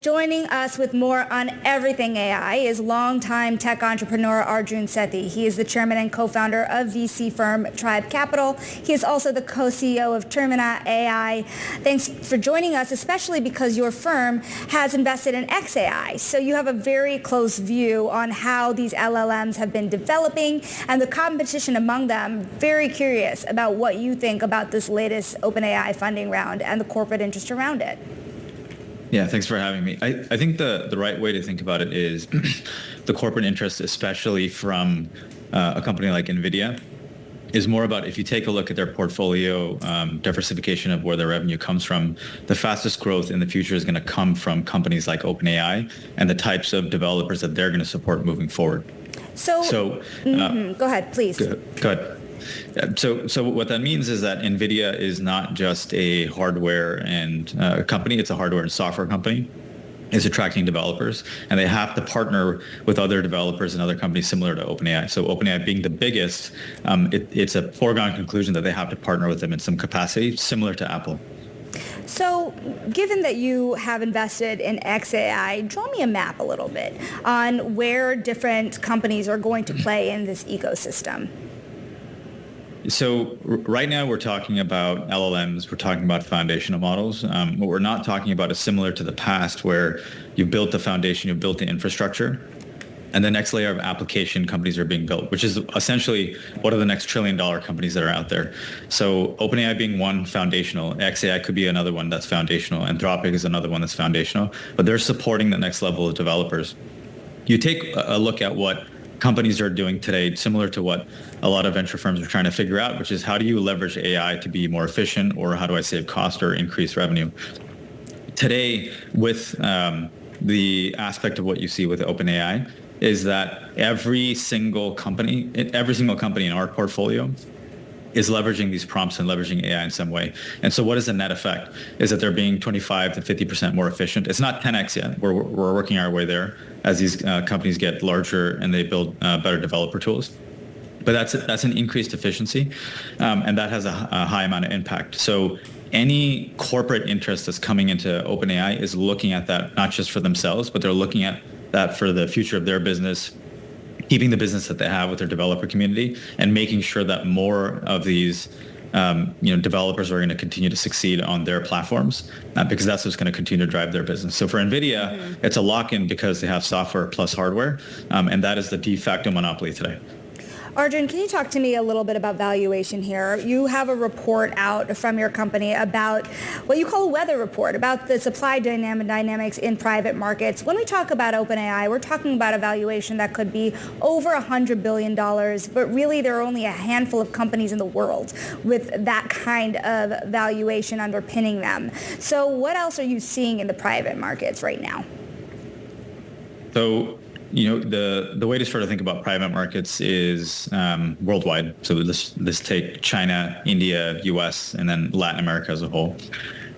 Joining us with more on everything AI is longtime tech entrepreneur Arjun Sethi. He is the chairman and co-founder of VC firm Tribe Capital. He is also the co-CEO of Termina.ai. Thanks for joining us, especially because your firm has invested in XAI. So you have a very close view on how these LLMs have been developing and the competition among them. Very curious about what you think about this latest OpenAI funding round and the corporate interest around it. Yeah, thanks for having me. I think the right way to think about it is the corporate interest, especially from a company like NVIDIA, is more about if you take a look at their portfolio diversification of where their revenue comes from, the fastest growth in the future is going to come from companies like OpenAI and the types of developers that they're going to support moving forward. So go ahead, please. Go ahead. So what that means is that NVIDIA is not just a hardware and company, it's a hardware and software company. It's attracting developers, and they have to partner with other developers and other companies similar to OpenAI. So OpenAI being the biggest, it's a foregone conclusion that they have to partner with them in some capacity, similar to Apple. So given that you have invested in XAI, draw me a map a little bit on where different companies are going to play in this ecosystem. So right now we're talking about LLMs, we're talking about foundational models. What we're not talking about is similar to the past where you built the foundation, you built the infrastructure, and the next layer of application companies are being built, which is essentially what are the next $1 trillion companies that are out there. So OpenAI being one foundational, XAI could be another one that's foundational, Anthropic is another one that's foundational, but they're supporting the next level of developers. You take a look at what companies are doing today, similar to what a lot of venture firms are trying to figure out, which is how do you leverage AI to be more efficient, or how do I save cost or increase revenue? Today, with the aspect of what you see with OpenAI, is that every single company in our portfolio is leveraging these prompts and leveraging AI in some way. And so what is the net effect? Is that they're being 25 to 50% more efficient. It's not 10x yet. We're working our way there as these companies get larger and they build better developer tools. But that's an increased efficiency, and that has a high amount of impact. So any corporate interest that's coming into OpenAI is looking at that not just for themselves, but they're looking at that for the future of their business, keeping the business that they have with their developer community, and making sure that more of these developers are going to continue to succeed on their platforms, because that's what's going to continue to drive their business. So for NVIDIA, it's a lock-in because they have software plus hardware, and that is the de facto monopoly today. Arjun, can you talk to me a little bit about valuation here? You have a report out from your company about what you call a weather report, about the supply dynamics in private markets. When we talk about OpenAI, we're talking about a valuation that could be over $100 billion, but really there are only a handful of companies in the world with that kind of valuation underpinning them. So what else are you seeing in the private markets right now? So the way to sort of think about private markets is worldwide. So let's take China, India, US, and then Latin America as a whole.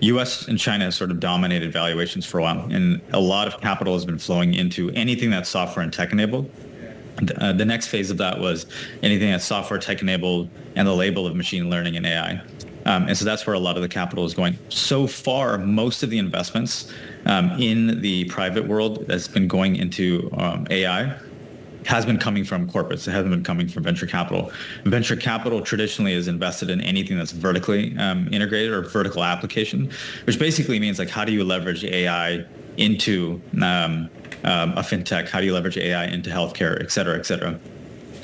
US and China has sort of dominated valuations for a while, and a lot of capital has been flowing into anything that's software and tech enabled. The next phase of that was anything that's software tech enabled and the label of machine learning and AI. And so that's where a lot of the capital is going. So far, most of the investments in the private world that's been going into AI has been coming from corporates. It hasn't been coming from venture capital. Venture capital traditionally is invested in anything that's vertically integrated or vertical application, which basically means like, how do you leverage AI into a fintech? How do you leverage AI into healthcare, et cetera, et cetera?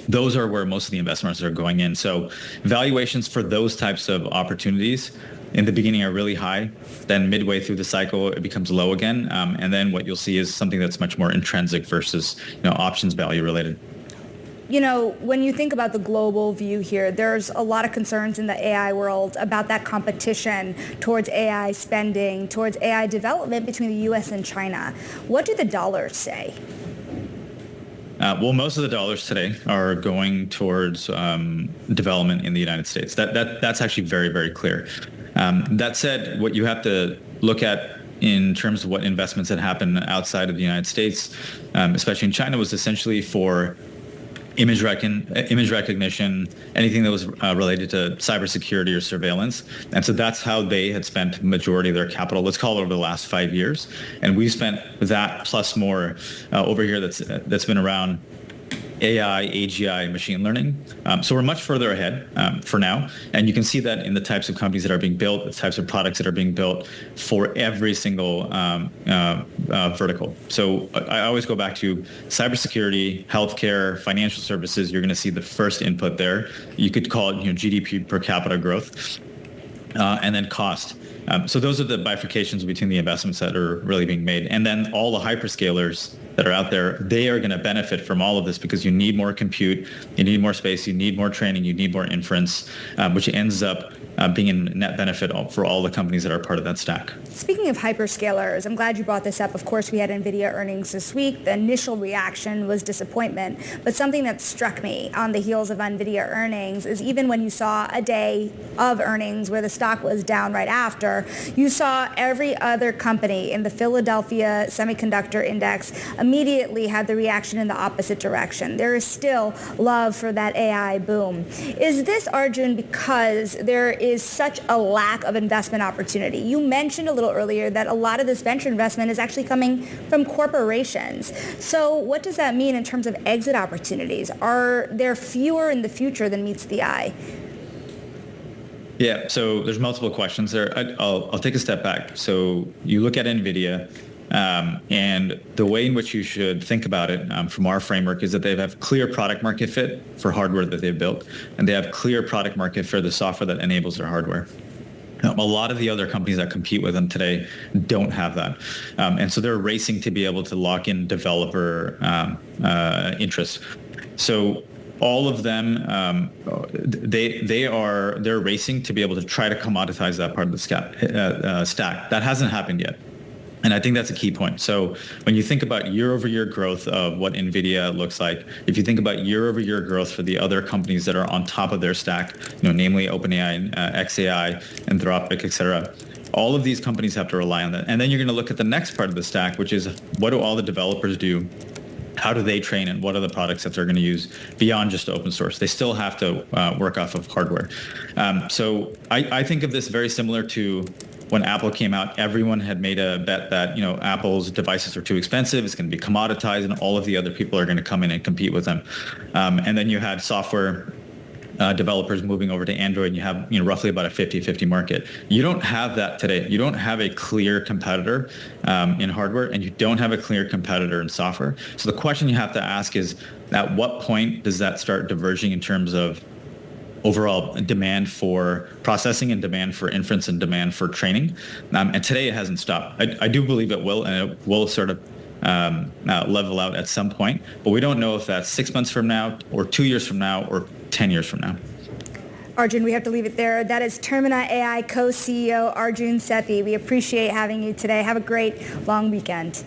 Those are where most of the investments are going in. So valuations for those types of opportunities in the beginning are really high. Then midway through the cycle, it becomes low again. And then what you'll see is something that's much more intrinsic versus options value related. When you think about the global view here, there's a lot of concerns in the AI world about that competition towards AI spending, towards AI development between the US and China. What do the dollars say? Well, most of the dollars today are going towards development in the United States. That's actually very, very clear. That said, what you have to look at in terms of what investments had happened outside of the United States, especially in China, was essentially for image recognition, anything that was related to cybersecurity or surveillance. And so that's how they had spent the majority of their capital, let's call it over the last 5 years. And we spent that plus more over here that's been around AI, AGI, machine learning. So we're much further ahead for now. And you can see that in the types of companies that are being built, the types of products that are being built for every single vertical. So I always go back to cybersecurity, healthcare, financial services. You're going to see the first input there. You could call it GDP per capita growth. And then cost. So those are the bifurcations between the investments that are really being made. And then all the hyperscalers that are out there, they are going to benefit from all of this because you need more compute, you need more space, you need more training, you need more inference, which ends up being a net benefit for all the companies that are part of that stack. Speaking of hyperscalers, I'm glad you brought this up. Of course, we had NVIDIA earnings this week. The initial reaction was disappointment. But something that struck me on the heels of NVIDIA earnings is even when you saw a day of earnings where the stock was down right after, you saw every other company in the Philadelphia Semiconductor Index immediately had the reaction in the opposite direction. There is still love for that AI boom. Is this, Arjun, because there is such a lack of investment opportunity? You mentioned a little earlier that a lot of this venture investment is actually coming from corporations. So what does that mean in terms of exit opportunities? Are there fewer in the future than meets the eye? Yeah, so there's multiple questions there. I'll take a step back. So you look at NVIDIA, and the way in which you should think about it from our framework is that they have clear product market fit for hardware that they've built, and they have clear product market for the software that enables their hardware. A lot of the other companies that compete with them today don't have that. And so they're racing to be able to lock in developer interests. So all of them, they're racing to be able to try to commoditize that part of the stack. That hasn't happened yet. And I think that's a key point. So when you think about year-over-year growth of what NVIDIA looks like, if you think about year-over-year growth for the other companies that are on top of their stack, namely OpenAI, xAI, Anthropic, et cetera, all of these companies have to rely on that. And then you're going to look at the next part of the stack, which is what do all the developers do? How do they train, and what are the products that they're going to use beyond just open source? They still have to work off of hardware. So I think of this very similar to when Apple came out. Everyone had made a bet that Apple's devices are too expensive, it's going to be commoditized, and all of the other people are going to come in and compete with them. And then you had software developers moving over to Android, and you have roughly about a 50-50 market. You don't have that today. You don't have a clear competitor in hardware, and you don't have a clear competitor in software. So the question you have to ask is, at what point does that start diverging in terms of overall demand for processing and demand for inference and demand for training? And today it hasn't stopped. I do believe it will, and it will sort of level out at some point, but we don't know if that's 6 months from now or 2 years from now or 10 years from now. Arjun, we have to leave it there. That is Termina.ai co-CEO Arjun Sethi. We appreciate having you today. Have a great long weekend.